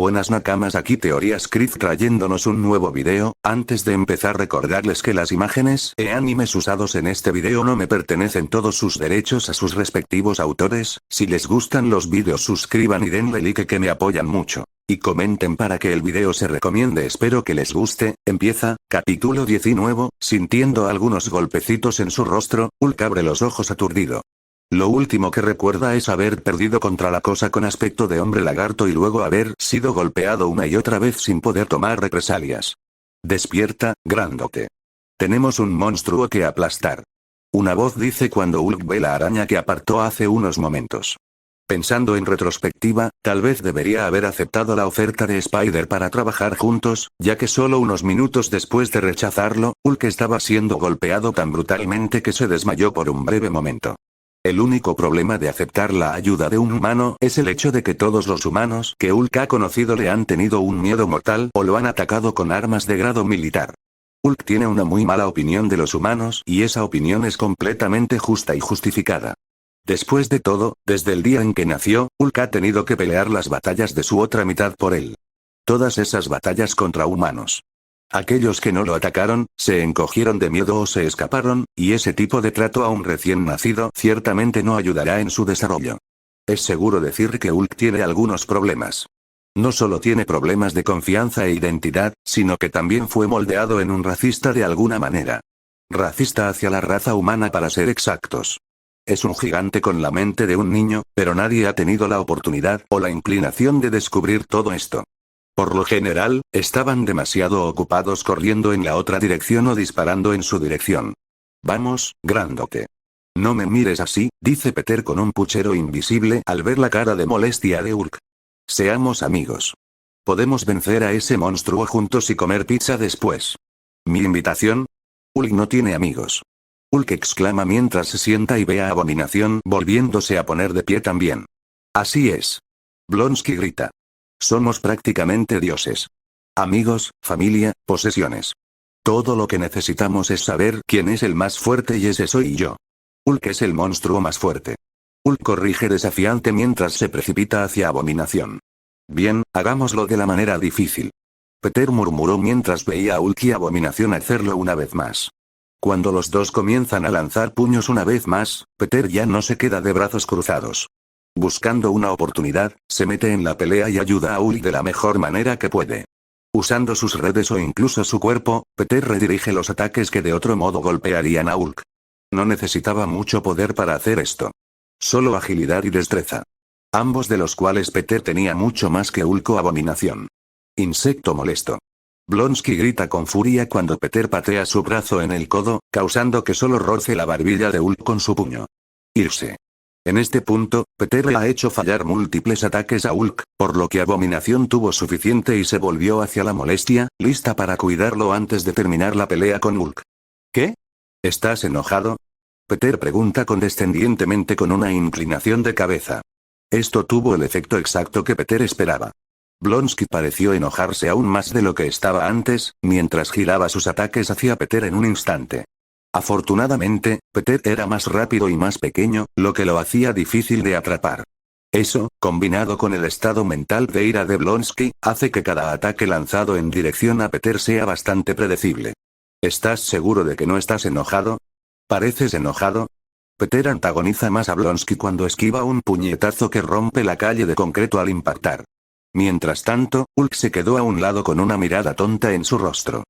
Buenas nakamas, aquí Teorías Crypt trayéndonos un nuevo video. Antes de empezar, recordarles que las imágenes e animes usados en este video no me pertenecen, todos sus derechos a sus respectivos autores. Si les gustan los vídeos, suscriban y denle like que me apoyan mucho. Y comenten para que el video se recomiende, espero que les guste. Empieza, capítulo 19, sintiendo algunos golpecitos en su rostro, Hulk abre los ojos aturdido. Lo último que recuerda es haber perdido contra la cosa con aspecto de hombre lagarto y luego haber sido golpeado una y otra vez sin poder tomar represalias. Despierta, grandote. Tenemos un monstruo que aplastar. Una voz dice cuando Hulk ve la araña que apartó hace unos momentos. Pensando en retrospectiva, tal vez debería haber aceptado la oferta de Spider para trabajar juntos, ya que solo unos minutos después de rechazarlo, Hulk estaba siendo golpeado tan brutalmente que se desmayó por un breve momento. El único problema de aceptar la ayuda de un humano es el hecho de que todos los humanos que Hulk ha conocido le han tenido un miedo mortal o lo han atacado con armas de grado militar. Hulk tiene una muy mala opinión de los humanos y esa opinión es completamente justa y justificada. Después de todo, desde el día en que nació, Hulk ha tenido que pelear las batallas de su otra mitad por él. Todas esas batallas contra humanos. Aquellos que no lo atacaron, se encogieron de miedo o se escaparon, y ese tipo de trato a un recién nacido ciertamente no ayudará en su desarrollo. Es seguro decir que Hulk tiene algunos problemas. No solo tiene problemas de confianza e identidad, sino que también fue moldeado en un racista de alguna manera. Racista hacia la raza humana para ser exactos. Es un gigante con la mente de un niño, pero nadie ha tenido la oportunidad o la inclinación de descubrir todo esto. Por lo general, estaban demasiado ocupados corriendo en la otra dirección o disparando en su dirección. Vamos, grandote. No me mires así, dice Peter con un puchero invisible al ver la cara de molestia de Hulk. Seamos amigos. Podemos vencer a ese monstruo juntos y comer pizza después. ¿Mi invitación? Hulk no tiene amigos. Hulk exclama mientras se sienta y ve a Abominación volviéndose a poner de pie también. Así es. Blonsky grita. Somos prácticamente dioses. Amigos, familia, posesiones. Todo lo que necesitamos es saber quién es el más fuerte y ese soy yo. Hulk es el monstruo más fuerte. Hulk corrige desafiante mientras se precipita hacia Abominación. Bien, hagámoslo de la manera difícil. Peter murmuró mientras veía a Hulk y Abominación hacerlo una vez más. Cuando los dos comienzan a lanzar puños una vez más, Peter ya no se queda de brazos cruzados. Buscando una oportunidad, se mete en la pelea y ayuda a Hulk de la mejor manera que puede. Usando sus redes o incluso su cuerpo, Peter redirige los ataques que de otro modo golpearían a Hulk. No necesitaba mucho poder para hacer esto. Solo agilidad y destreza. Ambos de los cuales Peter tenía mucho más que Hulk o Abominación. Insecto molesto. Blonsky grita con furia cuando Peter patea su brazo en el codo, causando que solo roce la barbilla de Hulk con su puño. Irse. En este punto, Peter le ha hecho fallar múltiples ataques a Hulk, por lo que Abominación tuvo suficiente y se volvió hacia la molestia, lista para cuidarlo antes de terminar la pelea con Hulk. ¿Qué? ¿Estás enojado? Peter pregunta condescendientemente con una inclinación de cabeza. Esto tuvo el efecto exacto que Peter esperaba. Blonsky pareció enojarse aún más de lo que estaba antes, mientras giraba sus ataques hacia Peter en un instante. Afortunadamente, Peter era más rápido y más pequeño, lo que lo hacía difícil de atrapar. Eso, combinado con el estado mental de ira de Blonsky, hace que cada ataque lanzado en dirección a Peter sea bastante predecible. ¿Estás seguro de que no estás enojado? ¿Pareces enojado? Peter antagoniza más a Blonsky cuando esquiva un puñetazo que rompe la calle de concreto al impactar. Mientras tanto, Hulk se quedó a un lado con una mirada tonta en su rostro.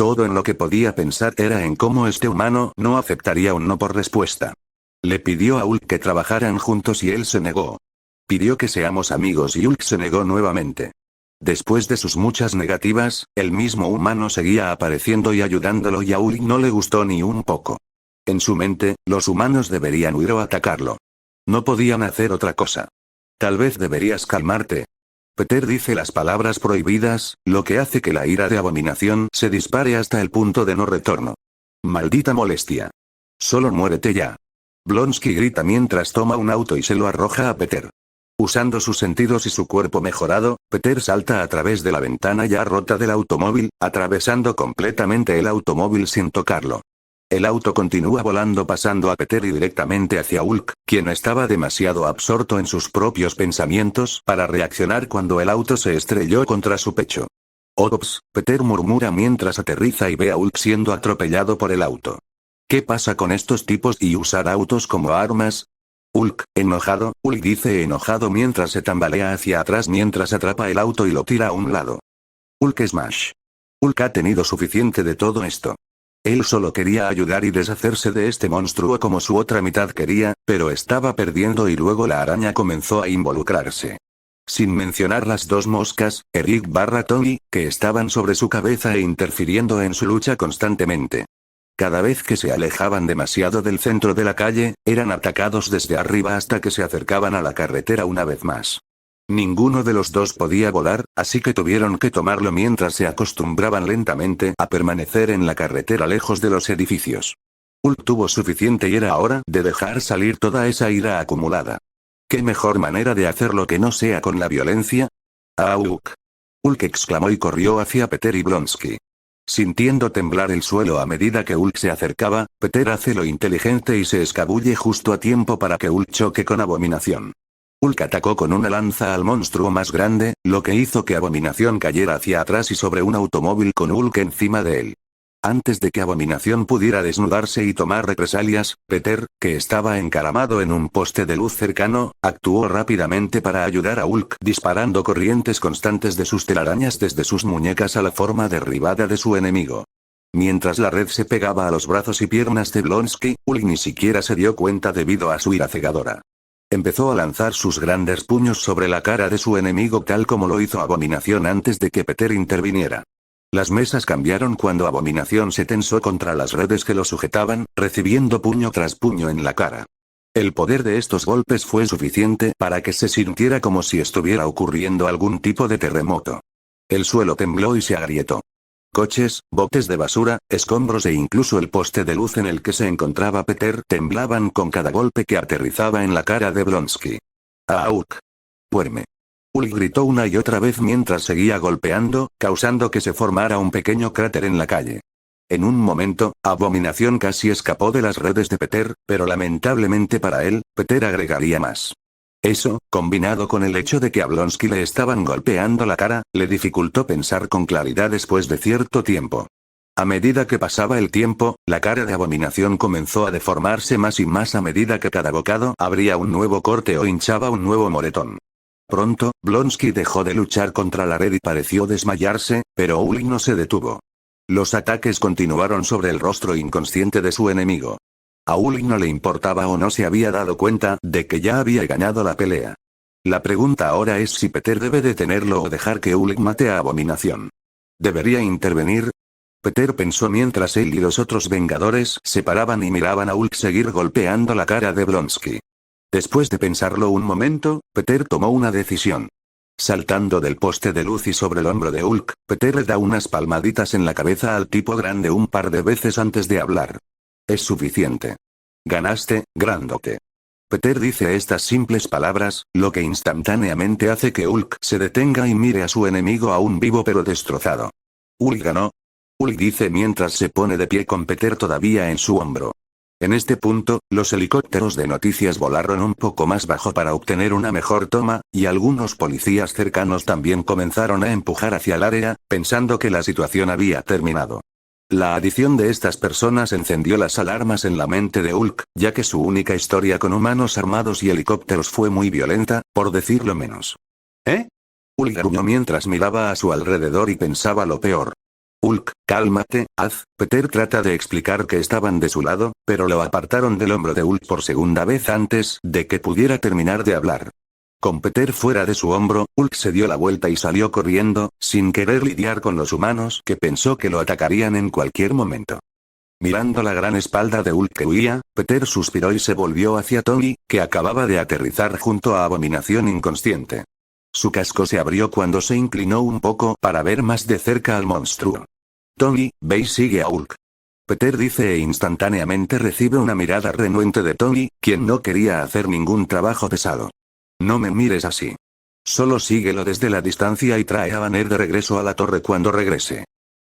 Todo en lo que podía pensar era en cómo este humano no aceptaría un no por respuesta. Le pidió a Hulk que trabajaran juntos y él se negó. Pidió que seamos amigos y Hulk se negó nuevamente. Después de sus muchas negativas, el mismo humano seguía apareciendo y ayudándolo y a Hulk no le gustó ni un poco. En su mente, los humanos deberían huir o atacarlo. No podían hacer otra cosa. Tal vez deberías calmarte. Peter dice las palabras prohibidas, lo que hace que la ira de Abominación se dispare hasta el punto de no retorno. Maldita molestia. Solo muérete ya. Blonsky grita mientras toma un auto y se lo arroja a Peter. Usando sus sentidos y su cuerpo mejorado, Peter salta a través de la ventana ya rota del automóvil, atravesando completamente el automóvil sin tocarlo. El auto continúa volando pasando a Peter y directamente hacia Hulk, quien estaba demasiado absorto en sus propios pensamientos para reaccionar cuando el auto se estrelló contra su pecho. «Ops», Peter murmura mientras aterriza y ve a Hulk siendo atropellado por el auto. ¿Qué pasa con estos tipos y usar autos como armas? Hulk, enojado, Hulk dice enojado mientras se tambalea hacia atrás mientras atrapa el auto y lo tira a un lado. Hulk Smash. Hulk ha tenido suficiente de todo esto. Él solo quería ayudar y deshacerse de este monstruo como su otra mitad quería, pero estaba perdiendo y luego la araña comenzó a involucrarse. Sin mencionar las dos moscas, Eric/Tony, que estaban sobre su cabeza e interfiriendo en su lucha constantemente. Cada vez que se alejaban demasiado del centro de la calle, eran atacados desde arriba hasta que se acercaban a la carretera una vez más. Ninguno de los dos podía volar, así que tuvieron que tomarlo mientras se acostumbraban lentamente a permanecer en la carretera lejos de los edificios. Hulk tuvo suficiente y era hora de dejar salir toda esa ira acumulada. ¿Qué mejor manera de hacerlo que no sea con la violencia? ¡Ah, Hulk! Hulk exclamó y corrió hacia Peter y Blonsky. Sintiendo temblar el suelo a medida que Hulk se acercaba, Peter hace lo inteligente y se escabulle justo a tiempo para que Hulk choque con Abominación. Hulk atacó con una lanza al monstruo más grande, lo que hizo que Abominación cayera hacia atrás y sobre un automóvil con Hulk encima de él. Antes de que Abominación pudiera desnudarse y tomar represalias, Peter, que estaba encaramado en un poste de luz cercano, actuó rápidamente para ayudar a Hulk disparando corrientes constantes de sus telarañas desde sus muñecas a la forma derribada de su enemigo. Mientras la red se pegaba a los brazos y piernas de Blonsky, Hulk ni siquiera se dio cuenta debido a su ira cegadora. Empezó a lanzar sus grandes puños sobre la cara de su enemigo tal como lo hizo Abominación antes de que Peter interviniera. Las mesas cambiaron cuando Abominación se tensó contra las redes que lo sujetaban, recibiendo puño tras puño en la cara. El poder de estos golpes fue suficiente para que se sintiera como si estuviera ocurriendo algún tipo de terremoto. El suelo tembló y se agrietó. Coches, botes de basura, escombros e incluso el poste de luz en el que se encontraba Peter temblaban con cada golpe que aterrizaba en la cara de Blonsky. ¡Auk! ¡Duerme! Hulk gritó una y otra vez mientras seguía golpeando, causando que se formara un pequeño cráter en la calle. En un momento, Abominación casi escapó de las redes de Peter, pero lamentablemente para él, Peter agregaría más. Eso, combinado con el hecho de que a Blonsky le estaban golpeando la cara, le dificultó pensar con claridad después de cierto tiempo. A medida que pasaba el tiempo, la cara de Abominación comenzó a deformarse más y más a medida que cada bocado abría un nuevo corte o hinchaba un nuevo moretón. Pronto, Blonsky dejó de luchar contra la red y pareció desmayarse, pero Hulk no se detuvo. Los ataques continuaron sobre el rostro inconsciente de su enemigo. A Hulk no le importaba o no se había dado cuenta de que ya había ganado la pelea. La pregunta ahora es si Peter debe detenerlo o dejar que Hulk mate a Abominación. ¿Debería intervenir? Peter pensó mientras él y los otros Vengadores se paraban y miraban a Hulk seguir golpeando la cara de Blonsky. Después de pensarlo un momento, Peter tomó una decisión. Saltando del poste de luz y sobre el hombro de Hulk, Peter le da unas palmaditas en la cabeza al tipo grande un par de veces antes de hablar. Es suficiente. Ganaste, grandote. Peter dice estas simples palabras, lo que instantáneamente hace que Hulk se detenga y mire a su enemigo aún vivo pero destrozado. Hulk ganó. Hulk dice mientras se pone de pie con Peter todavía en su hombro. En este punto, los helicópteros de noticias volaron un poco más bajo para obtener una mejor toma, y algunos policías cercanos también comenzaron a empujar hacia el área, pensando que la situación había terminado. La adición de estas personas encendió las alarmas en la mente de Hulk, ya que su única historia con humanos armados y helicópteros fue muy violenta, por decirlo menos. ¿Eh? Hulk gruñó mientras miraba a su alrededor y pensaba lo peor. Hulk, cálmate, Peter trata de explicar que estaban de su lado, pero lo apartaron del hombro de Hulk por segunda vez antes de que pudiera terminar de hablar. Con Peter fuera de su hombro, Hulk se dio la vuelta y salió corriendo, sin querer lidiar con los humanos que pensó que lo atacarían en cualquier momento. Mirando la gran espalda de Hulk que huía, Peter suspiró y se volvió hacia Tony, que acababa de aterrizar junto a Abominación inconsciente. Su casco se abrió cuando se inclinó un poco para ver más de cerca al monstruo. Tony, ve y sigue a Hulk. Peter dice e instantáneamente recibe una mirada renuente de Tony, quien no quería hacer ningún trabajo pesado. No me mires así. Solo síguelo desde la distancia y trae a Banner de regreso a la torre cuando regrese.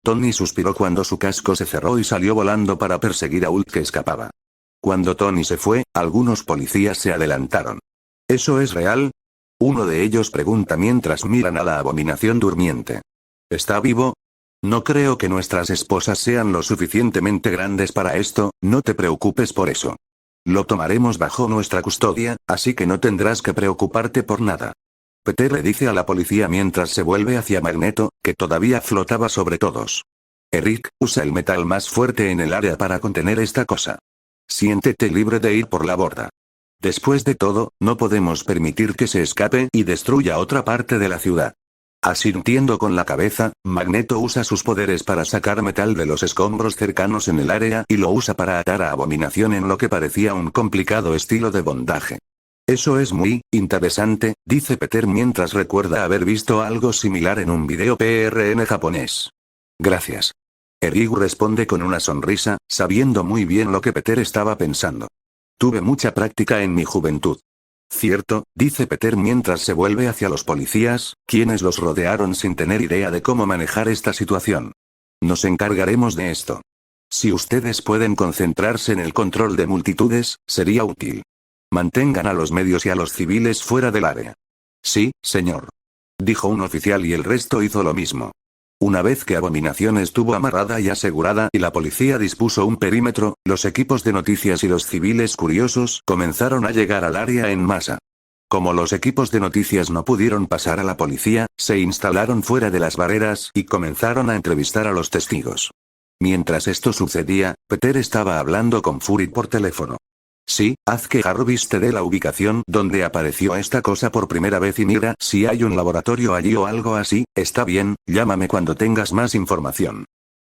Tony suspiró cuando su casco se cerró y salió volando para perseguir a Hulk que escapaba. Cuando Tony se fue, algunos policías se adelantaron. ¿Eso es real? Uno de ellos pregunta mientras miran a la abominación durmiente. ¿Está vivo? No creo que nuestras esposas sean lo suficientemente grandes para esto, no te preocupes por eso. Lo tomaremos bajo nuestra custodia, así que no tendrás que preocuparte por nada. Peter le dice a la policía mientras se vuelve hacia Magneto, que todavía flotaba sobre todos. Eric, usa el metal más fuerte en el área para contener esta cosa. Siéntete libre de ir por la borda. Después de todo, no podemos permitir que se escape y destruya otra parte de la ciudad. Asintiendo con la cabeza, Magneto usa sus poderes para sacar metal de los escombros cercanos en el área y lo usa para atar a Abominación en lo que parecía un complicado estilo de bondaje. Eso es muy interesante, dice Peter mientras recuerda haber visto algo similar en un video PRN japonés. Gracias. Eric responde con una sonrisa, sabiendo muy bien lo que Peter estaba pensando. Tuve mucha práctica en mi juventud. Cierto, dice Peter mientras se vuelve hacia los policías, quienes los rodearon sin tener idea de cómo manejar esta situación. Nos encargaremos de esto. Si ustedes pueden concentrarse en el control de multitudes, sería útil. Mantengan a los medios y a los civiles fuera del área. Sí, señor. Dijo un oficial y el resto hizo lo mismo. Una vez que Abominación estuvo amarrada y asegurada y la policía dispuso un perímetro, los equipos de noticias y los civiles curiosos comenzaron a llegar al área en masa. Como los equipos de noticias no pudieron pasar a la policía, se instalaron fuera de las barreras y comenzaron a entrevistar a los testigos. Mientras esto sucedía, Peter estaba hablando con Fury por teléfono. Sí, haz que Jarvis te dé la ubicación donde apareció esta cosa por primera vez y mira si hay un laboratorio allí o algo así, está bien, llámame cuando tengas más información.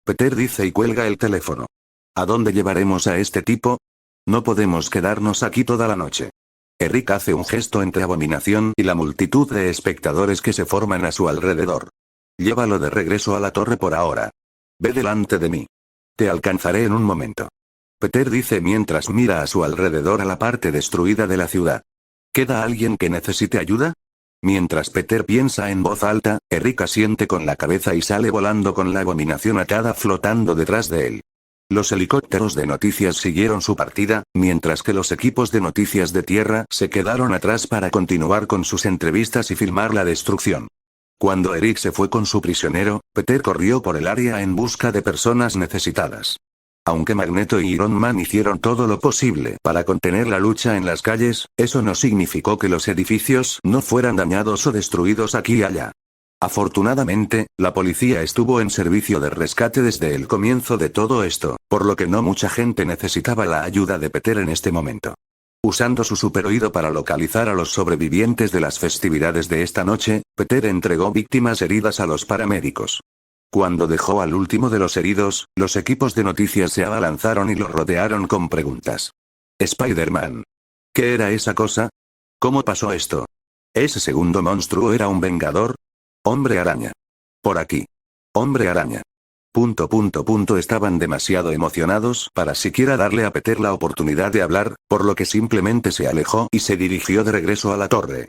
Peter dice y cuelga el teléfono. ¿A dónde llevaremos a este tipo? No podemos quedarnos aquí toda la noche. Eric hace un gesto entre Abominación y la multitud de espectadores que se forman a su alrededor. Llévalo de regreso a la torre por ahora. Ve delante de mí. Te alcanzaré en un momento. Peter dice mientras mira a su alrededor a la parte destruida de la ciudad. ¿Queda alguien que necesite ayuda? Mientras Peter piensa en voz alta, Eric asiente con la cabeza y sale volando con la Abominación atada flotando detrás de él. Los helicópteros de noticias siguieron su partida, mientras que los equipos de noticias de tierra se quedaron atrás para continuar con sus entrevistas y filmar la destrucción. Cuando Eric se fue con su prisionero, Peter corrió por el área en busca de personas necesitadas. Aunque Magneto y Iron Man hicieron todo lo posible para contener la lucha en las calles, eso no significó que los edificios no fueran dañados o destruidos aquí y allá. Afortunadamente, la policía estuvo en servicio de rescate desde el comienzo de todo esto, por lo que no mucha gente necesitaba la ayuda de Peter en este momento. Usando su superoído para localizar a los sobrevivientes de las festividades de esta noche, Peter entregó víctimas heridas a los paramédicos. Cuando dejó al último de los heridos, los equipos de noticias se abalanzaron y lo rodearon con preguntas. Spider-Man. ¿Qué era esa cosa? ¿Cómo pasó esto? ¿Ese segundo monstruo era un vengador? Hombre araña. Por aquí. Hombre araña. Estaban demasiado emocionados para siquiera darle a Peter la oportunidad de hablar, por lo que simplemente se alejó y se dirigió de regreso a la torre.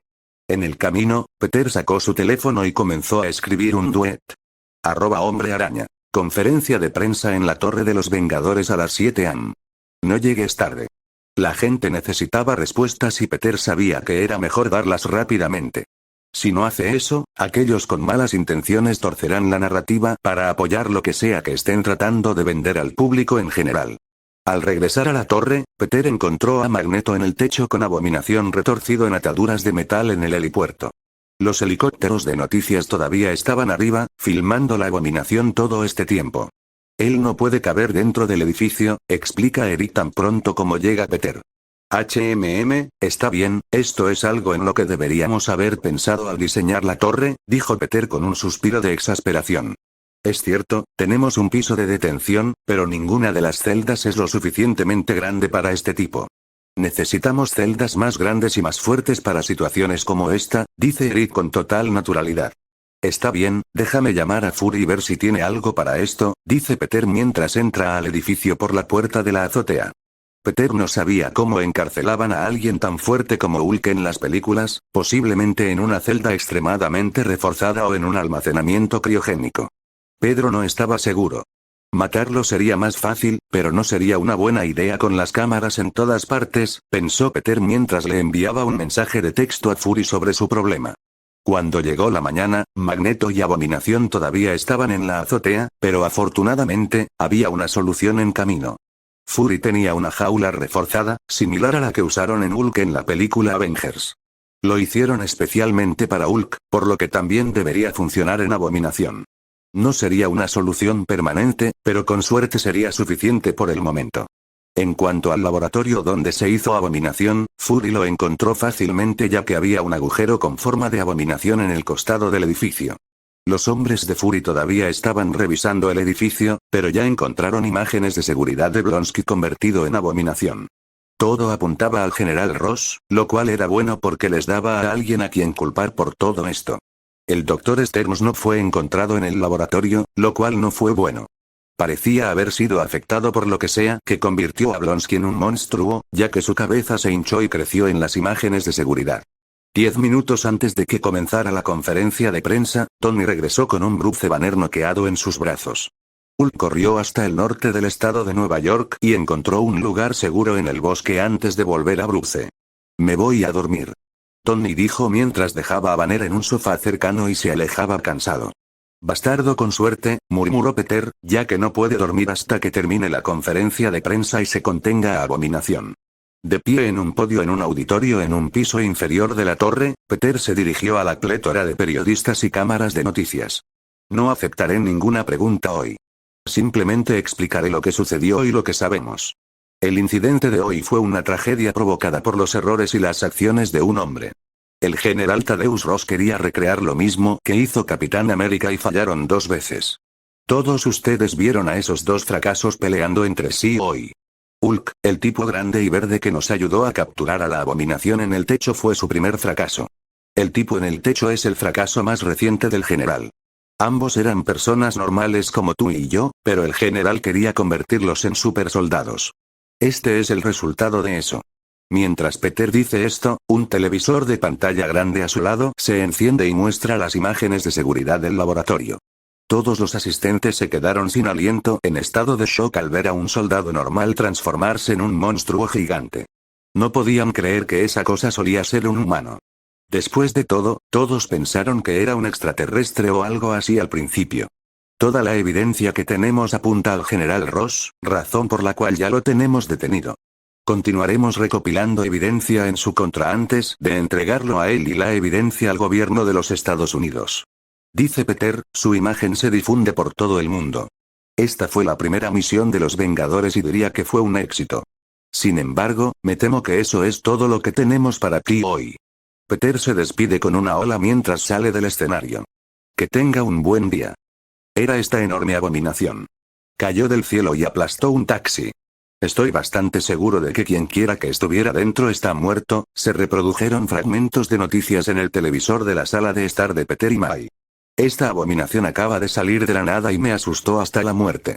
En el camino, Peter sacó su teléfono y comenzó a escribir un duet. @hombre araña. Conferencia de prensa en la Torre de los Vengadores a las 7 am. No llegues tarde. La gente necesitaba respuestas y Peter sabía que era mejor darlas rápidamente. Si no hace eso, aquellos con malas intenciones torcerán la narrativa para apoyar lo que sea que estén tratando de vender al público en general. Al regresar a la torre, Peter encontró a Magneto en el techo con Abominación retorcido en ataduras de metal en el helipuerto. Los helicópteros de noticias todavía estaban arriba, filmando la Abominación todo este tiempo. Él no puede caber dentro del edificio, explica Eric tan pronto como llega Peter. Está bien, esto es algo en lo que deberíamos haber pensado al diseñar la torre, dijo Peter con un suspiro de exasperación. Es cierto, tenemos un piso de detención, pero ninguna de las celdas es lo suficientemente grande para este tipo. Necesitamos celdas más grandes y más fuertes para situaciones como esta, dice Eric con total naturalidad. Está bien, déjame llamar a Fury y ver si tiene algo para esto, dice Peter mientras entra al edificio por la puerta de la azotea. Peter no sabía cómo encarcelaban a alguien tan fuerte como Hulk en las películas, posiblemente en una celda extremadamente reforzada o en un almacenamiento criogénico. Pedro no estaba seguro. Matarlo sería más fácil, pero no sería una buena idea con las cámaras en todas partes, pensó Peter mientras le enviaba un mensaje de texto a Fury sobre su problema. Cuando llegó la mañana, Magneto y Abominación todavía estaban en la azotea, pero afortunadamente, había una solución en camino. Fury tenía una jaula reforzada, similar a la que usaron en Hulk en la película Avengers. Lo hicieron especialmente para Hulk, por lo que también debería funcionar en Abominación. No sería una solución permanente, pero con suerte sería suficiente por el momento. En cuanto al laboratorio donde se hizo Abominación, Fury lo encontró fácilmente ya que había un agujero con forma de Abominación en el costado del edificio. Los hombres de Fury todavía estaban revisando el edificio, pero ya encontraron imágenes de seguridad de Blonsky convertido en Abominación. Todo apuntaba al general Ross, lo cual era bueno porque les daba a alguien a quien culpar por todo esto. El Dr. Sterns no fue encontrado en el laboratorio, lo cual no fue bueno. Parecía haber sido afectado por lo que sea que convirtió a Blonsky en un monstruo, ya que su cabeza se hinchó y creció en las imágenes de seguridad. 10 minutos antes de que comenzara la conferencia de prensa, Tony regresó con un Bruce Banner noqueado en sus brazos. Hulk corrió hasta el norte del estado de Nueva York y encontró un lugar seguro en el bosque antes de volver a Bruce. Me voy a dormir. Tony dijo mientras dejaba a Banner en un sofá cercano y se alejaba cansado. Bastardo con suerte, murmuró Peter, ya que no puede dormir hasta que termine la conferencia de prensa y se contenga a Abominación. De pie en un podio en un auditorio en un piso inferior de la torre, Peter se dirigió a la plétora de periodistas y cámaras de noticias. No aceptaré ninguna pregunta hoy. Simplemente explicaré lo que sucedió y lo que sabemos. El incidente de hoy fue una tragedia provocada por los errores y las acciones de un hombre. El general Thaddeus Ross quería recrear lo mismo que hizo Capitán América y fallaron 2 veces. Todos ustedes vieron a esos 2 fracasos peleando entre sí hoy. Hulk, el tipo grande y verde que nos ayudó a capturar a la Abominación en el techo fue su primer fracaso. El tipo en el techo es el fracaso más reciente del general. Ambos eran personas normales como tú y yo, pero el general quería convertirlos en supersoldados. Este es el resultado de eso. Mientras Peter dice esto, un televisor de pantalla grande a su lado se enciende y muestra las imágenes de seguridad del laboratorio. Todos los asistentes se quedaron sin aliento en estado de shock al ver a un soldado normal transformarse en un monstruo gigante. No podían creer que esa cosa solía ser un humano. Después de todo, todos pensaron que era un extraterrestre o algo así al principio. Toda la evidencia que tenemos apunta al general Ross, razón por la cual ya lo tenemos detenido. Continuaremos recopilando evidencia en su contra antes de entregarlo a él y la evidencia al gobierno de los Estados Unidos. Dice Peter, su imagen se difunde por todo el mundo. Esta fue la primera misión de los Vengadores y diría que fue un éxito. Sin embargo, me temo que eso es todo lo que tenemos para ti hoy. Peter se despide con una ola mientras sale del escenario. Que tenga un buen día. Era esta enorme abominación. Cayó del cielo y aplastó un taxi. Estoy bastante seguro de que quien quiera que estuviera dentro está muerto. Se reprodujeron fragmentos de noticias en el televisor de la sala de estar de Peter y May. Esta abominación acaba de salir de la nada y me asustó hasta la muerte.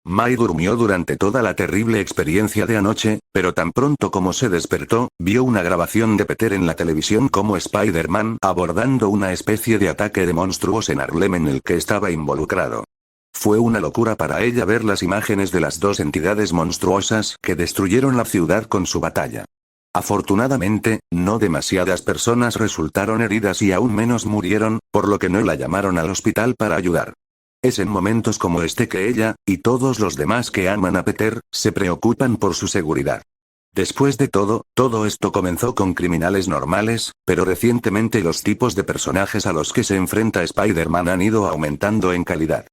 May durmió durante toda la terrible experiencia de anoche, pero tan pronto como se despertó, vio una grabación de Peter en la televisión como Spider-Man abordando una especie de ataque de monstruos en Harlem en el que estaba involucrado. Fue una locura para ella ver las imágenes de las 2 entidades monstruosas que destruyeron la ciudad con su batalla. Afortunadamente, no demasiadas personas resultaron heridas y aún menos murieron, por lo que no la llamaron al hospital para ayudar. Es en momentos como este que ella, y todos los demás que aman a Peter, se preocupan por su seguridad. Después de todo esto comenzó con criminales normales, pero recientemente los tipos de personajes a los que se enfrenta Spider-Man han ido aumentando en calidad.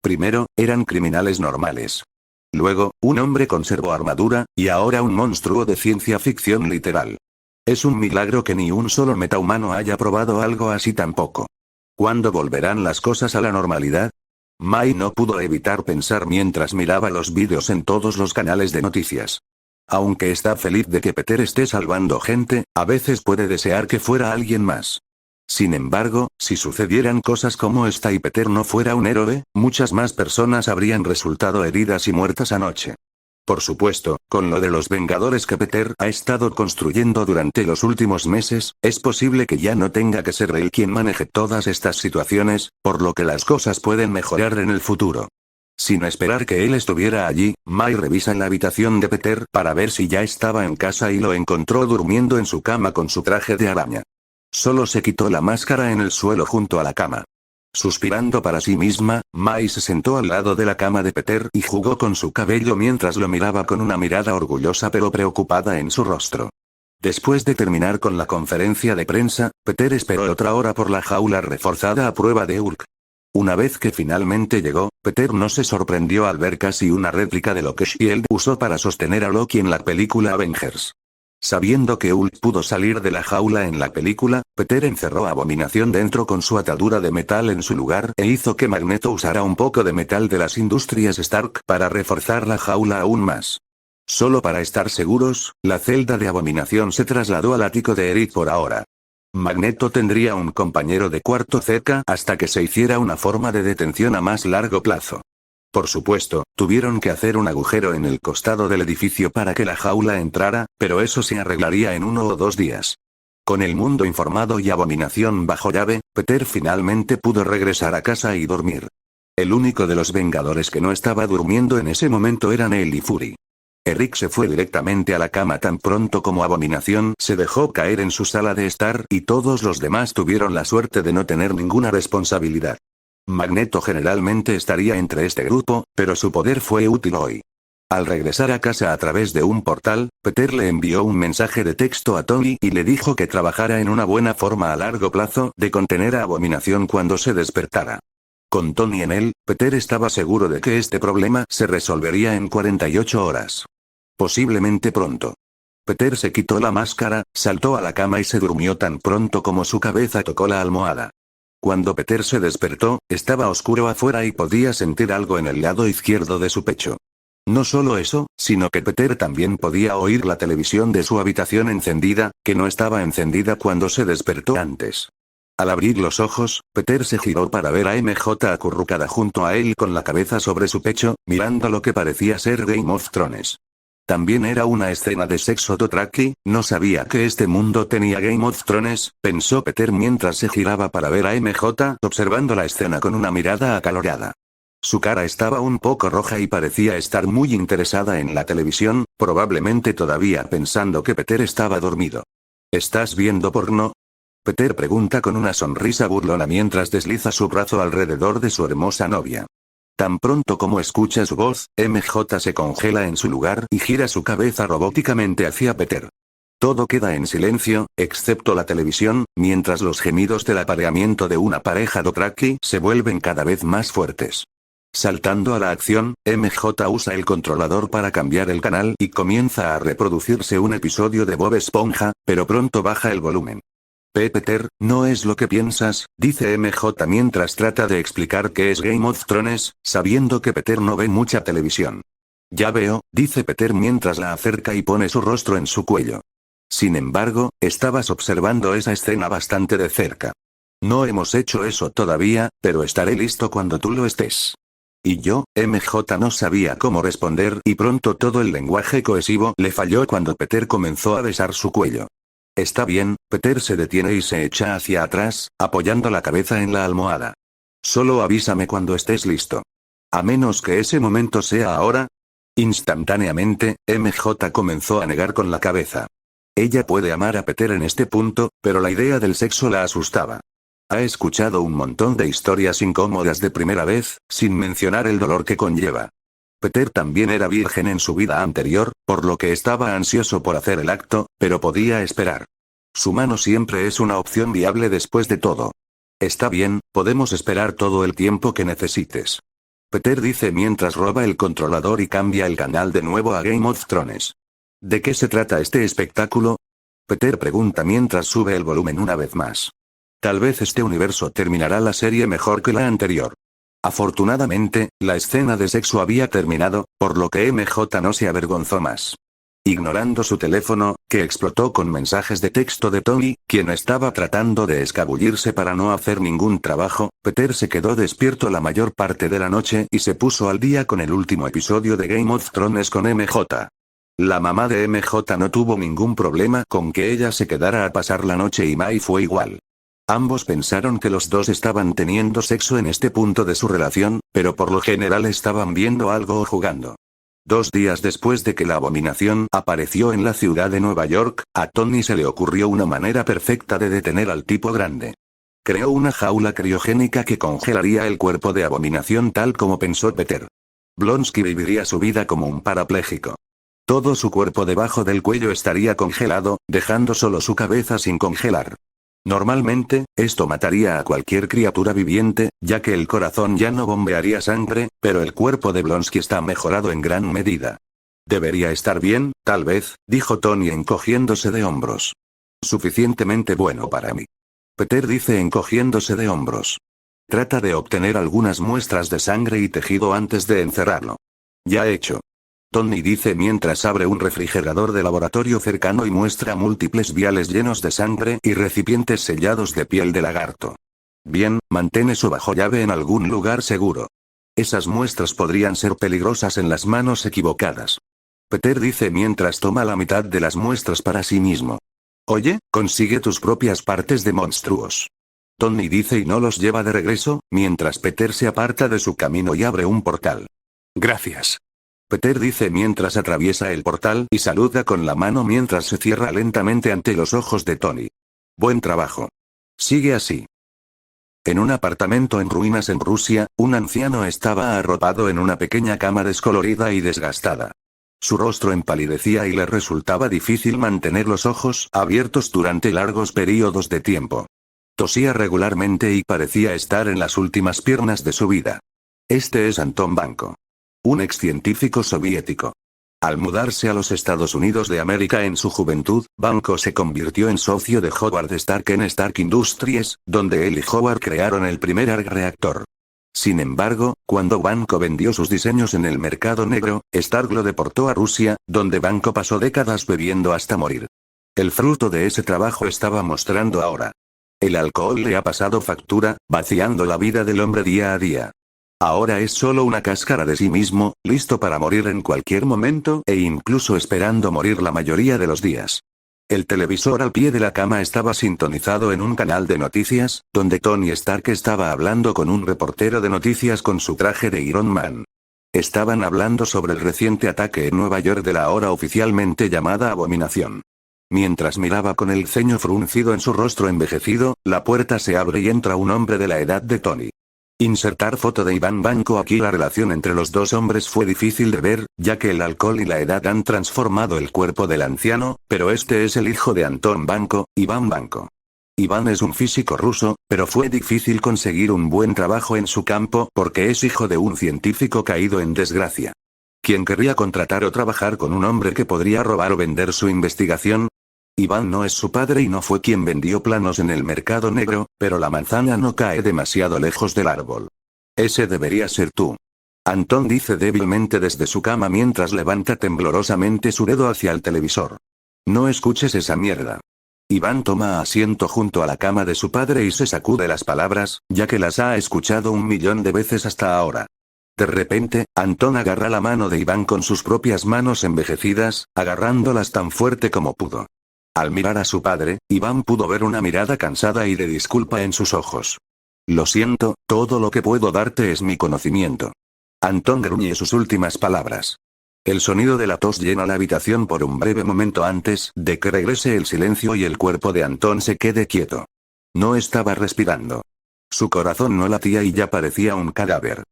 Primero, eran criminales normales. Luego, un hombre conservó armadura, y ahora un monstruo de ciencia ficción literal. Es un milagro que ni un solo metahumano haya probado algo así tampoco. ¿Cuándo volverán las cosas a la normalidad? Mai no pudo evitar pensar mientras miraba los vídeos en todos los canales de noticias. Aunque está feliz de que Peter esté salvando gente, a veces puede desear que fuera alguien más. Sin embargo, si sucedieran cosas como esta y Peter no fuera un héroe, muchas más personas habrían resultado heridas y muertas anoche. Por supuesto, con lo de los Vengadores que Peter ha estado construyendo durante los últimos meses, es posible que ya no tenga que ser él quien maneje todas estas situaciones, por lo que las cosas pueden mejorar en el futuro. Sin esperar que él estuviera allí, Mai revisa la habitación de Peter para ver si ya estaba en casa y lo encontró durmiendo en su cama con su traje de araña. Solo se quitó la máscara en el suelo junto a la cama. Suspirando para sí misma, Mai se sentó al lado de la cama de Peter y jugó con su cabello mientras lo miraba con una mirada orgullosa pero preocupada en su rostro. Después de terminar con la conferencia de prensa, Peter esperó otra hora por la jaula reforzada a prueba de Hulk. Una vez que finalmente llegó, Peter no se sorprendió al ver casi una réplica de lo que S.H.I.E.L.D. usó para sostener a Loki en la película Avengers. Sabiendo que Hulk pudo salir de la jaula en la película, Peter encerró a Abominación dentro con su atadura de metal en su lugar e hizo que Magneto usara un poco de metal de las industrias Stark para reforzar la jaula aún más. Solo para estar seguros, la celda de Abominación se trasladó al ático de Eric por ahora. Magneto tendría un compañero de cuarto cerca hasta que se hiciera una forma de detención a más largo plazo. Por supuesto, tuvieron que hacer un agujero en el costado del edificio para que la jaula entrara, pero eso se arreglaría en 1 o 2 días. Con el mundo informado y Abominación bajo llave, Peter finalmente pudo regresar a casa y dormir. El único de los Vengadores que no estaba durmiendo en ese momento era Neil y Fury. Eric se fue directamente a la cama tan pronto como Abominación se dejó caer en su sala de estar y todos los demás tuvieron la suerte de no tener ninguna responsabilidad. Magneto generalmente estaría entre este grupo, pero su poder fue útil hoy. Al regresar a casa a través de un portal, Peter le envió un mensaje de texto a Tony y le dijo que trabajara en una buena forma a largo plazo de contener a Abominación cuando se despertara. Con Tony en él, Peter estaba seguro de que este problema se resolvería en 48 horas. Posiblemente pronto. Peter se quitó la máscara, saltó a la cama y se durmió tan pronto como su cabeza tocó la almohada. Cuando Peter se despertó, estaba oscuro afuera y podía sentir algo en el lado izquierdo de su pecho. No solo eso, sino que Peter también podía oír la televisión de su habitación encendida, que no estaba encendida cuando se despertó antes. Al abrir los ojos, Peter se giró para ver a MJ acurrucada junto a él con la cabeza sobre su pecho, mirando lo que parecía ser Game of Thrones. También era una escena de sexo Dothraki, no sabía que este mundo tenía Game of Thrones, pensó Peter mientras se giraba para ver a MJ observando la escena con una mirada acalorada. Su cara estaba un poco roja y parecía estar muy interesada en la televisión, probablemente todavía pensando que Peter estaba dormido. ¿Estás viendo porno? Peter pregunta con una sonrisa burlona mientras desliza su brazo alrededor de su hermosa novia. Tan pronto como escucha su voz, MJ se congela en su lugar y gira su cabeza robóticamente hacia Peter. Todo queda en silencio, excepto la televisión, mientras los gemidos del apareamiento de una pareja Dothraki se vuelven cada vez más fuertes. Saltando a la acción, MJ usa el controlador para cambiar el canal y comienza a reproducirse un episodio de Bob Esponja, pero pronto baja el volumen. Peter, no es lo que piensas, dice MJ mientras trata de explicar qué es Game of Thrones, sabiendo que Peter no ve mucha televisión. Ya veo, dice Peter mientras la acerca y pone su rostro en su cuello. Sin embargo, estabas observando esa escena bastante de cerca. No hemos hecho eso todavía, pero estaré listo cuando tú lo estés. Y yo, MJ no sabía cómo responder y pronto todo el lenguaje cohesivo le falló cuando Peter comenzó a besar su cuello. Está bien, Peter se detiene y se echa hacia atrás, apoyando la cabeza en la almohada. Solo avísame cuando estés listo. A menos que ese momento sea ahora. Instantáneamente, MJ comenzó a negar con la cabeza. Ella puede amar a Peter en este punto, pero la idea del sexo la asustaba. Ha escuchado un montón de historias incómodas de primera vez, sin mencionar el dolor que conlleva. Peter también era virgen en su vida anterior, por lo que estaba ansioso por hacer el acto, pero podía esperar. Su mano siempre es una opción viable después de todo. Está bien, podemos esperar todo el tiempo que necesites. Peter dice mientras roba el controlador y cambia el canal de nuevo a Game of Thrones. ¿De qué se trata este espectáculo? Peter pregunta mientras sube el volumen una vez más. Tal vez este universo terminará la serie mejor que la anterior. Afortunadamente, la escena de sexo había terminado, por lo que MJ no se avergonzó más. Ignorando su teléfono, que explotó con mensajes de texto de Tony, quien estaba tratando de escabullirse para no hacer ningún trabajo, Peter se quedó despierto la mayor parte de la noche y se puso al día con el último episodio de Game of Thrones con MJ. La mamá de MJ no tuvo ningún problema con que ella se quedara a pasar la noche y Mai fue igual. Ambos pensaron que los dos estaban teniendo sexo en este punto de su relación, pero por lo general estaban viendo algo o jugando. 2 días después de que la abominación apareció en la ciudad de Nueva York, a Tony se le ocurrió una manera perfecta de detener al tipo grande. Creó una jaula criogénica que congelaría el cuerpo de abominación tal como pensó Peter. Blonsky viviría su vida como un parapléjico. Todo su cuerpo debajo del cuello estaría congelado, dejando solo su cabeza sin congelar. Normalmente, esto mataría a cualquier criatura viviente, ya que el corazón ya no bombearía sangre, pero el cuerpo de Blonsky está mejorado en gran medida. Debería estar bien, tal vez, dijo Tony encogiéndose de hombros. Suficientemente bueno para mí. Peter dice encogiéndose de hombros. Trata de obtener algunas muestras de sangre y tejido antes de encerrarlo. Ya hecho. Tony dice mientras abre un refrigerador de laboratorio cercano y muestra múltiples viales llenos de sangre y recipientes sellados de piel de lagarto. Bien, mantén eso bajo llave en algún lugar seguro. Esas muestras podrían ser peligrosas en las manos equivocadas. Peter dice mientras toma la mitad de las muestras para sí mismo. Oye, consigue tus propias partes de monstruos. Tony dice y no los lleva de regreso, mientras Peter se aparta de su camino y abre un portal. Gracias. Peter dice mientras atraviesa el portal y saluda con la mano mientras se cierra lentamente ante los ojos de Tony. Buen trabajo. Sigue así. En un apartamento en ruinas en Rusia, un anciano estaba arropado en una pequeña cama descolorida y desgastada. Su rostro empalidecía y le resultaba difícil mantener los ojos abiertos durante largos periodos de tiempo. Tosía regularmente y parecía estar en las últimas piernas de su vida. Este es Anton Vanko. Un excientífico soviético. Al mudarse a los Estados Unidos de América en su juventud, Vanko se convirtió en socio de Howard Stark en Stark Industries, donde él y Howard crearon el primer ARG reactor. Sin embargo, cuando Vanko vendió sus diseños en el mercado negro, Stark lo deportó a Rusia, donde Vanko pasó décadas bebiendo hasta morir. El fruto de ese trabajo estaba mostrando ahora. El alcohol le ha pasado factura, vaciando la vida del hombre día a día. Ahora es solo una cáscara de sí mismo, listo para morir en cualquier momento e incluso esperando morir la mayoría de los días. El televisor al pie de la cama estaba sintonizado en un canal de noticias, donde Tony Stark estaba hablando con un reportero de noticias con su traje de Iron Man. Estaban hablando sobre el reciente ataque en Nueva York de la ahora oficialmente llamada Abominación. Mientras miraba con el ceño fruncido en su rostro envejecido, la puerta se abre y entra un hombre de la edad de Tony. Insertar foto de Iván Vanko aquí. La relación entre los dos hombres fue difícil de ver, ya que el alcohol y la edad han transformado el cuerpo del anciano, pero este es el hijo de Anton Vanko, Iván Vanko. Iván es un físico ruso, pero fue difícil conseguir un buen trabajo en su campo porque es hijo de un científico caído en desgracia. ¿Quién querría contratar o trabajar con un hombre que podría robar o vender su investigación? Iván no es su padre y no fue quien vendió planos en el mercado negro, pero la manzana no cae demasiado lejos del árbol. Ese debería ser tú. Anton dice débilmente desde su cama mientras levanta temblorosamente su dedo hacia el televisor. No escuches esa mierda. Iván toma asiento junto a la cama de su padre y se sacude las palabras, ya que las ha escuchado 1.000.000 de veces hasta ahora. De repente, Anton agarra la mano de Iván con sus propias manos envejecidas, agarrándolas tan fuerte como pudo. Al mirar a su padre, Iván pudo ver una mirada cansada y de disculpa en sus ojos. Lo siento, todo lo que puedo darte es mi conocimiento. Anton gruñe sus últimas palabras. El sonido de la tos llena la habitación por un breve momento antes de que regrese el silencio y el cuerpo de Anton se quede quieto. No estaba respirando. Su corazón no latía y ya parecía un cadáver.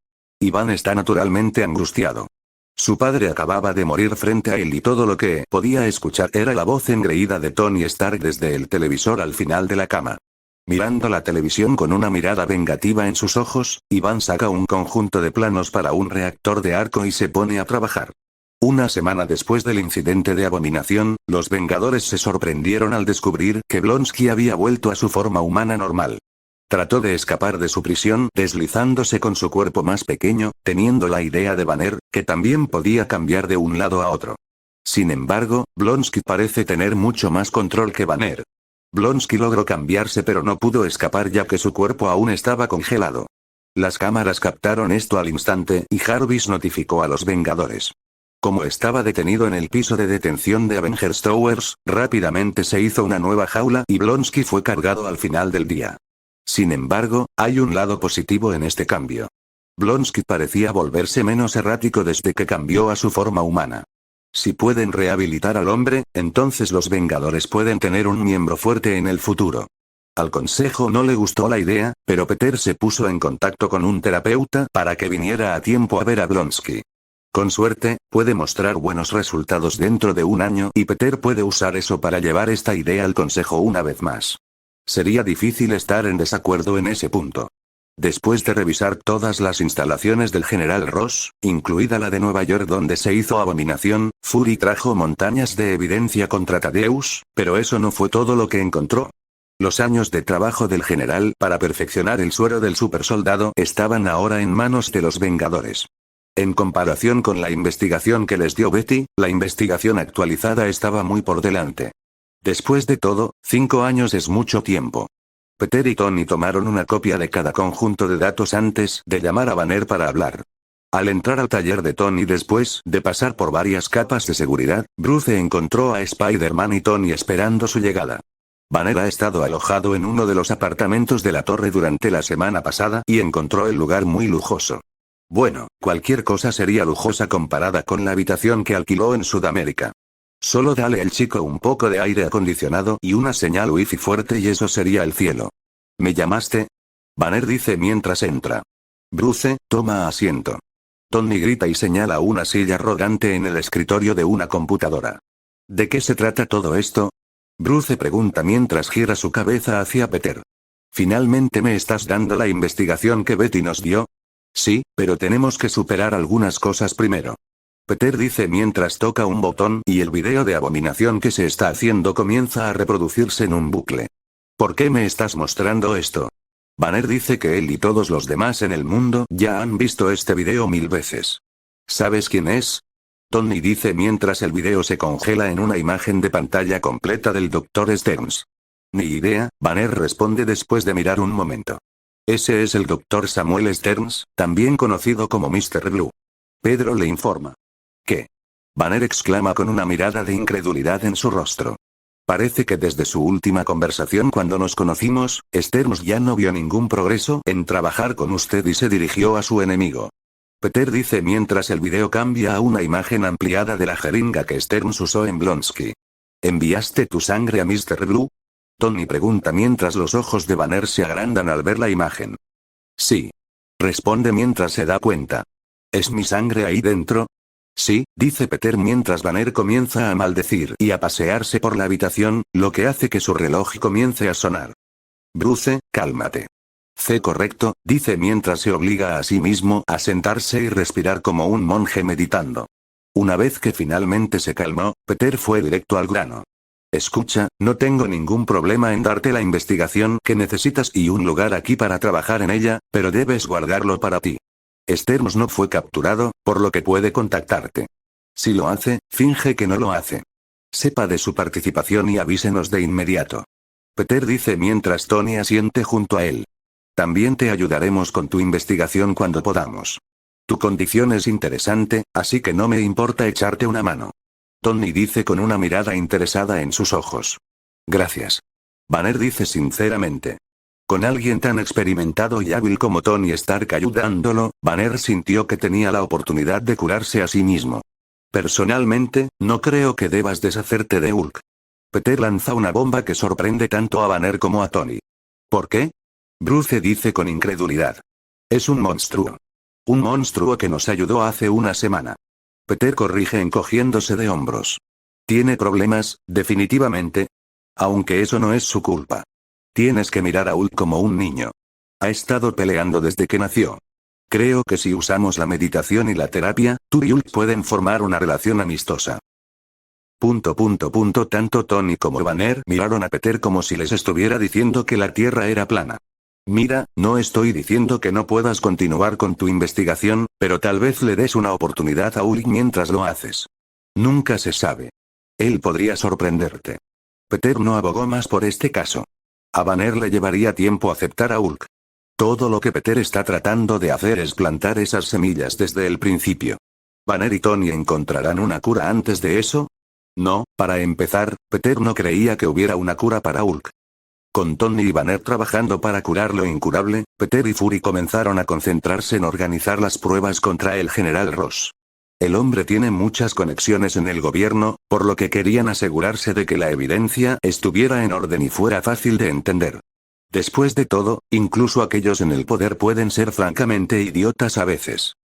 Iván está naturalmente angustiado. Su padre acababa de morir frente a él y todo lo que podía escuchar era la voz engreída de Tony Stark desde el televisor al final de la cama. Mirando la televisión con una mirada vengativa en sus ojos, Iván saca un conjunto de planos para un reactor de arco y se pone a trabajar. Una semana después del incidente de Abominación, los Vengadores se sorprendieron al descubrir que Blonsky había vuelto a su forma humana normal. Trató de escapar de su prisión deslizándose con su cuerpo más pequeño, teniendo la idea de Banner, que también podía cambiar de un lado a otro. Sin embargo, Blonsky parece tener mucho más control que Banner. Blonsky logró cambiarse pero no pudo escapar ya que su cuerpo aún estaba congelado. Las cámaras captaron esto al instante y Jarvis notificó a los Vengadores. Como estaba detenido en el piso de detención de Avengers Towers, rápidamente se hizo una nueva jaula y Blonsky fue cargado al final del día. Sin embargo, hay un lado positivo en este cambio. Blonsky parecía volverse menos errático desde que cambió a su forma humana. Si pueden rehabilitar al hombre, entonces los Vengadores pueden tener un miembro fuerte en el futuro. Al consejo no le gustó la idea, pero Peter se puso en contacto con un terapeuta para que viniera a tiempo a ver a Blonsky. Con suerte, puede mostrar buenos resultados dentro de un año y Peter puede usar eso para llevar esta idea al consejo una vez más. Sería difícil estar en desacuerdo en ese punto. Después de revisar todas las instalaciones del General Ross, incluida la de Nueva York donde se hizo Abominación, Fury trajo montañas de evidencia contra Thaddeus, pero eso no fue todo lo que encontró. Los años de trabajo del general para perfeccionar el suero del supersoldado estaban ahora en manos de los Vengadores. En comparación con la investigación que les dio Betty, la investigación actualizada estaba muy por delante. Después de todo, 5 años es mucho tiempo. Peter y Tony tomaron una copia de cada conjunto de datos antes de llamar a Banner para hablar. Al entrar al taller de Tony después de pasar por varias capas de seguridad, Bruce encontró a Spider-Man y Tony esperando su llegada. Banner ha estado alojado en uno de los apartamentos de la torre durante la semana pasada y encontró el lugar muy lujoso. Bueno, cualquier cosa sería lujosa comparada con la habitación que alquiló en Sudamérica. Solo dale al chico un poco de aire acondicionado y una señal wifi fuerte y eso sería el cielo. ¿Me llamaste? Banner dice mientras entra. Bruce, toma asiento. Tony grita y señala una silla arrogante en el escritorio de una computadora. ¿De qué se trata todo esto? Bruce pregunta mientras gira su cabeza hacia Peter. ¿Finalmente me estás dando la investigación que Betty nos dio? Sí, pero tenemos que superar algunas cosas primero. Peter dice mientras toca un botón y el video de Abominación que se está haciendo comienza a reproducirse en un bucle. ¿Por qué me estás mostrando esto? Banner dice que él y todos los demás en el mundo ya han visto este video 1000 veces. ¿Sabes quién es? Tony dice mientras el video se congela en una imagen de pantalla completa del Dr. Stearns. Ni idea, Banner responde después de mirar un momento. Ese es el Dr. Samuel Stearns, también conocido como Mr. Blue. Pedro le informa. ¿Qué? Banner exclama con una mirada de incredulidad en su rostro. Parece que desde su última conversación cuando nos conocimos, Stearns ya no vio ningún progreso en trabajar con usted y se dirigió a su enemigo. Peter dice mientras el video cambia a una imagen ampliada de la jeringa que Stearns usó en Blonsky. ¿Enviaste tu sangre a Mr. Blue? Tony pregunta mientras los ojos de Banner se agrandan al ver la imagen. Sí. Responde mientras se da cuenta. ¿Es mi sangre ahí dentro? Sí, dice Peter mientras Banner comienza a maldecir y a pasearse por la habitación, lo que hace que su reloj comience a sonar. Bruce, cálmate. Correcto, dice mientras se obliga a sí mismo a sentarse y respirar como un monje meditando. Una vez que finalmente se calmó, Peter fue directo al grano. Escucha, no tengo ningún problema en darte la investigación que necesitas y un lugar aquí para trabajar en ella, pero debes guardarlo para ti. Stearns no fue capturado, por lo que puede contactarte. Si lo hace, finge que no lo hace. Sepa de su participación y avísenos de inmediato. Peter dice mientras Tony asiente junto a él. También te ayudaremos con tu investigación cuando podamos. Tu condición es interesante, así que no me importa echarte una mano. Tony dice con una mirada interesada en sus ojos. Gracias. Banner dice sinceramente. Con alguien tan experimentado y hábil como Tony Stark ayudándolo, Banner sintió que tenía la oportunidad de curarse a sí mismo. Personalmente, no creo que debas deshacerte de Hulk. Peter lanza una bomba que sorprende tanto a Banner como a Tony. ¿Por qué? Bruce dice con incredulidad. Es un monstruo. Un monstruo que nos ayudó hace una semana. Peter corrige encogiéndose de hombros. Tiene problemas, definitivamente. Aunque eso no es su culpa. Tienes que mirar a Hulk como un niño. Ha estado peleando desde que nació. Creo que si usamos la meditación y la terapia, tú y Hulk pueden formar una relación amistosa. Tanto Tony como Banner miraron a Peter como si les estuviera diciendo que la Tierra era plana. Mira, no estoy diciendo que no puedas continuar con tu investigación, pero tal vez le des una oportunidad a Hulk mientras lo haces. Nunca se sabe. Él podría sorprenderte. Peter no abogó más por este caso. A Banner le llevaría tiempo aceptar a Hulk. Todo lo que Peter está tratando de hacer es plantar esas semillas desde el principio. ¿Banner y Tony encontrarán una cura antes de eso? No, para empezar, Peter no creía que hubiera una cura para Hulk. Con Tony y Banner trabajando para curar lo incurable, Peter y Fury comenzaron a concentrarse en organizar las pruebas contra el General Ross. El hombre tiene muchas conexiones en el gobierno, por lo que querían asegurarse de que la evidencia estuviera en orden y fuera fácil de entender. Después de todo, incluso aquellos en el poder pueden ser francamente idiotas a veces.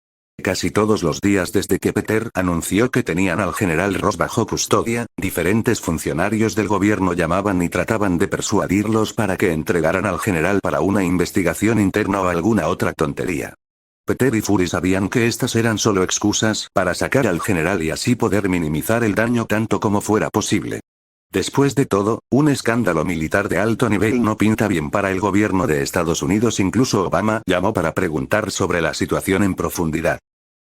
Casi todos los días desde que Peter anunció que tenían al general Ross bajo custodia, diferentes funcionarios del gobierno llamaban y trataban de persuadirlos para que entregaran al general para una investigación interna o alguna otra tontería. Peter y Fury sabían que estas eran solo excusas para sacar al general y así poder minimizar el daño tanto como fuera posible. Después de todo, un escándalo militar de alto nivel no pinta bien para el gobierno de Estados Unidos. Incluso Obama llamó para preguntar sobre la situación en profundidad.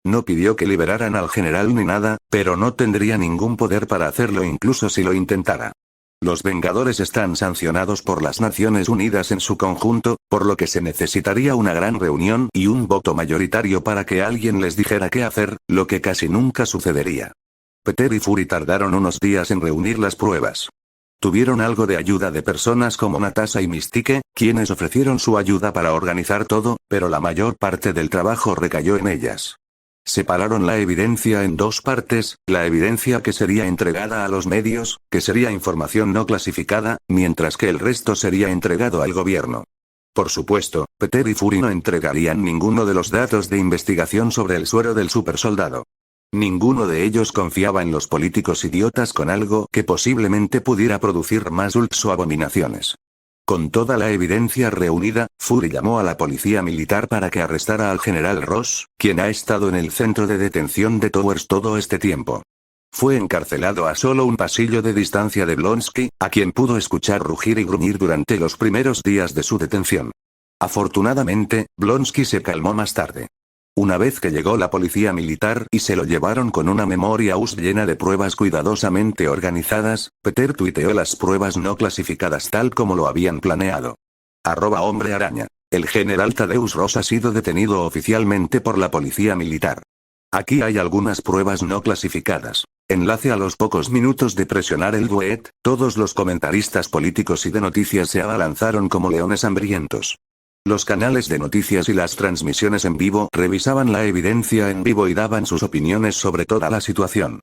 No pidió que liberaran al general ni nada, pero no tendría ningún poder para hacerlo incluso si lo intentara. Los Vengadores están sancionados por las Naciones Unidas en su conjunto, por lo que se necesitaría una gran reunión y un voto mayoritario para que alguien les dijera qué hacer, lo que casi nunca sucedería. Peter y Fury tardaron unos días en reunir las pruebas. Tuvieron algo de ayuda de personas como Natasha y Mystique, quienes ofrecieron su ayuda para organizar todo, pero la mayor parte del trabajo recayó en ellas. Separaron la evidencia en dos partes, la evidencia que sería entregada a los medios, que sería información no clasificada, mientras que el resto sería entregado al gobierno. Por supuesto, Peter y Fury no entregarían ninguno de los datos de investigación sobre el suero del supersoldado. Ninguno de ellos confiaba en los políticos idiotas con algo que posiblemente pudiera producir más ults o abominaciones. Con toda la evidencia reunida, Fury llamó a la policía militar para que arrestara al general Ross, quien ha estado en el centro de detención de Towers todo este tiempo. Fue encarcelado a solo un pasillo de distancia de Blonsky, a quien pudo escuchar rugir y gruñir durante los primeros días de su detención. Afortunadamente, Blonsky se calmó más tarde. Una vez que llegó la policía militar y se lo llevaron con una memoria USB llena de pruebas cuidadosamente organizadas, Peter tuiteó las pruebas no clasificadas tal como lo habían planeado. @Hombre Araña. El general Thaddeus Ross ha sido detenido oficialmente por la policía militar. Aquí hay algunas pruebas no clasificadas. Enlace. A los pocos minutos de presionar el duet, todos los comentaristas políticos y de noticias se abalanzaron como leones hambrientos. Los canales de noticias y las transmisiones en vivo revisaban la evidencia en vivo y daban sus opiniones sobre toda la situación.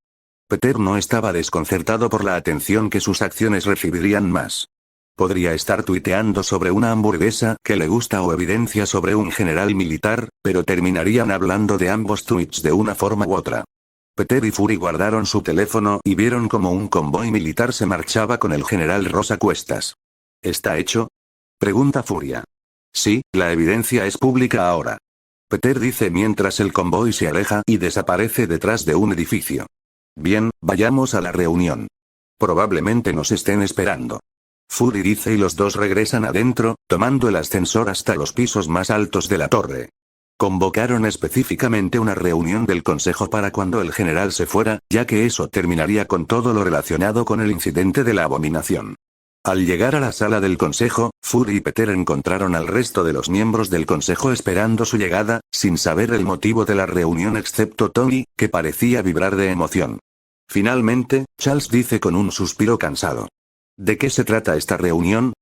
Peter no estaba desconcertado por la atención que sus acciones recibirían más. Podría estar tuiteando sobre una hamburguesa que le gusta o evidencia sobre un general militar, pero terminarían hablando de ambos tweets de una forma u otra. Peter y Fury guardaron su teléfono y vieron como un convoy militar se marchaba con el general Ross a cuestas. ¿Está hecho?, pregunta Furia. Sí, la evidencia es pública ahora. Peter dice mientras el convoy se aleja y desaparece detrás de un edificio. Bien, vayamos a la reunión. Probablemente nos estén esperando. Fury dice y los dos regresan adentro, tomando el ascensor hasta los pisos más altos de la torre. Convocaron específicamente una reunión del consejo para cuando el general se fuera, ya que eso terminaría con todo lo relacionado con el incidente de la abominación. Al llegar a la sala del consejo, Fury y Peter encontraron al resto de los miembros del consejo esperando su llegada, sin saber el motivo de la reunión excepto Tony, que parecía vibrar de emoción. Finalmente, Charles dice con un suspiro cansado. ¿De qué se trata esta reunión?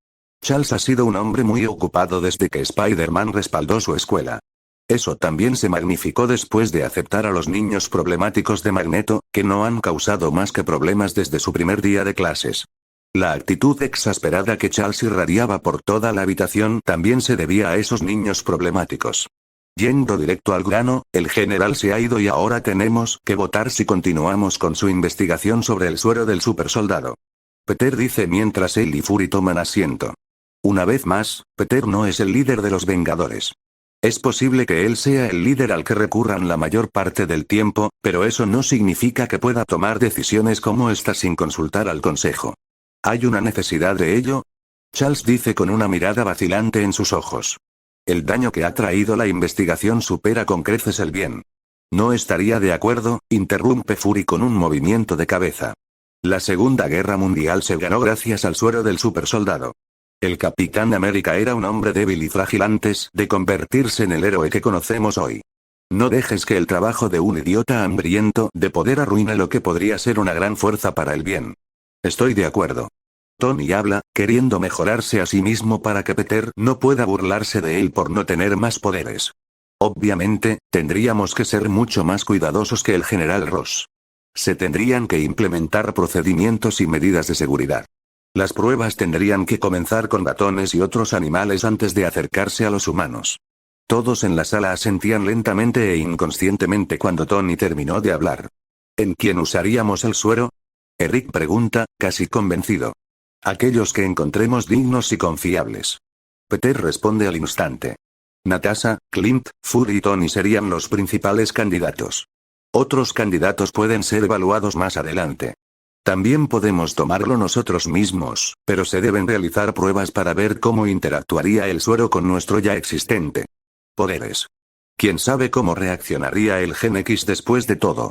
Charles ha sido un hombre muy ocupado desde que Spider-Man respaldó su escuela. Eso también se magnificó después de aceptar a los niños problemáticos de Magneto, que no han causado más que problemas desde su primer día de clases. La actitud exasperada que Charles irradiaba por toda la habitación también se debía a esos niños problemáticos. Yendo directo al grano, el general se ha ido y ahora tenemos que votar si continuamos con su investigación sobre el suero del supersoldado. Peter dice mientras él y Fury toman asiento. Una vez más, Peter no es el líder de los Vengadores. Es posible que él sea el líder al que recurran la mayor parte del tiempo, pero eso no significa que pueda tomar decisiones como esta sin consultar al consejo. ¿Hay una necesidad de ello? Charles dice con una mirada vacilante en sus ojos. El daño que ha traído la investigación supera con creces el bien. No estaría de acuerdo, interrumpe Fury con un movimiento de cabeza. La Segunda Guerra Mundial se ganó gracias al suero del supersoldado. El Capitán América era un hombre débil y frágil antes de convertirse en el héroe que conocemos hoy. No dejes que el trabajo de un idiota hambriento de poder arruine lo que podría ser una gran fuerza para el bien. Estoy de acuerdo. Tony habla, queriendo mejorarse a sí mismo para que Peter no pueda burlarse de él por no tener más poderes. Obviamente, tendríamos que ser mucho más cuidadosos que el general Ross. Se tendrían que implementar procedimientos y medidas de seguridad. Las pruebas tendrían que comenzar con ratones y otros animales antes de acercarse a los humanos. Todos en la sala asentían lentamente e inconscientemente cuando Tony terminó de hablar. ¿En quién usaríamos el suero? Eric pregunta, casi convencido. Aquellos que encontremos dignos y confiables. Peter responde al instante. Natasha, Clint, Fury y Tony serían los principales candidatos. Otros candidatos pueden ser evaluados más adelante. También podemos tomarlo nosotros mismos, pero se deben realizar pruebas para ver cómo interactuaría el suero con nuestro ya existente poderes. ¿Quién sabe cómo reaccionaría el Gen X después de todo?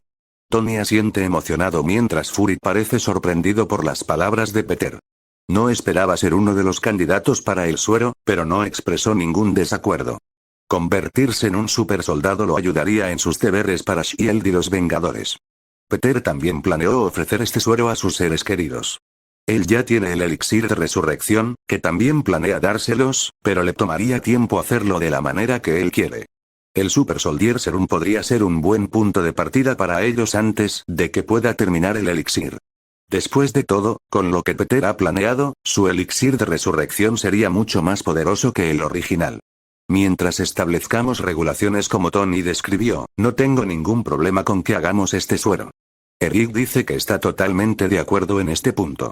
Tony asiente emocionado mientras Fury parece sorprendido por las palabras de Peter. No esperaba ser uno de los candidatos para el suero, pero no expresó ningún desacuerdo. Convertirse en un supersoldado lo ayudaría en sus deberes para Shield y los Vengadores. Peter también planeó ofrecer este suero a sus seres queridos. Él ya tiene el elixir de resurrección, que también planea dárselos, pero le tomaría tiempo hacerlo de la manera que él quiere. El Super Soldier Serum podría ser un buen punto de partida para ellos antes de que pueda terminar el elixir. Después de todo, con lo que Peter ha planeado, su elixir de resurrección sería mucho más poderoso que el original. Mientras establezcamos regulaciones como Tony describió, no tengo ningún problema con que hagamos este suero. Eric dice que está totalmente de acuerdo en este punto.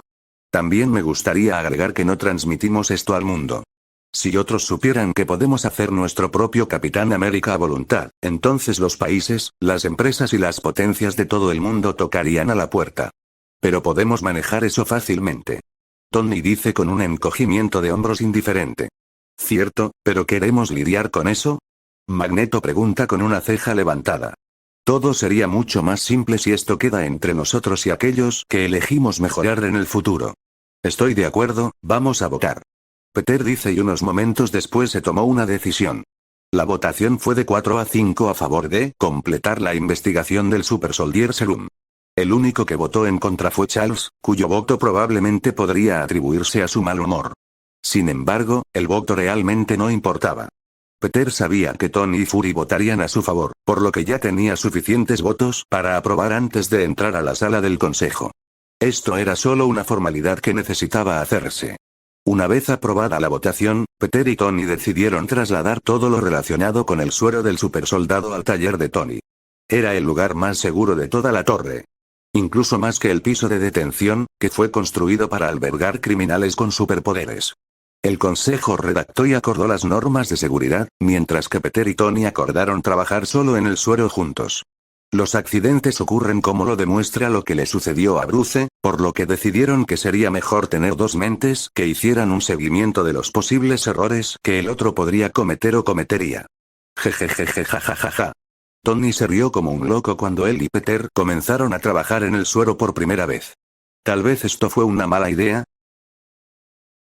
También me gustaría agregar que no transmitimos esto al mundo. Si otros supieran que podemos hacer nuestro propio Capitán América a voluntad, entonces los países, las empresas y las potencias de todo el mundo tocarían a la puerta. Pero podemos manejar eso fácilmente. Tony dice con un encogimiento de hombros indiferente. Cierto, pero ¿queremos lidiar con eso? Magneto pregunta con una ceja levantada. Todo sería mucho más simple si esto queda entre nosotros y aquellos que elegimos mejorar en el futuro. Estoy de acuerdo, vamos a votar. Peter dice y unos momentos después se tomó una decisión. La votación fue de 4 a 5 a favor de completar la investigación del Super Soldier Serum. El único que votó en contra fue Charles, cuyo voto probablemente podría atribuirse a su mal humor. Sin embargo, el voto realmente no importaba. Peter sabía que Tony y Fury votarían a su favor, por lo que ya tenía suficientes votos para aprobar antes de entrar a la sala del consejo. Esto era solo una formalidad que necesitaba hacerse. Una vez aprobada la votación, Peter y Tony decidieron trasladar todo lo relacionado con el suero del supersoldado al taller de Tony. Era el lugar más seguro de toda la torre. Incluso más que el piso de detención, que fue construido para albergar criminales con superpoderes. El consejo redactó y acordó las normas de seguridad, mientras que Peter y Tony acordaron trabajar solo en el suero juntos. Los accidentes ocurren como lo demuestra lo que le sucedió a Bruce, por lo que decidieron que sería mejor tener dos mentes que hicieran un seguimiento de los posibles errores que el otro podría cometer o cometería. Jejejejejajaja. Tony se rió como un loco cuando él y Peter comenzaron a trabajar en el suero por primera vez. Tal vez esto fue una mala idea,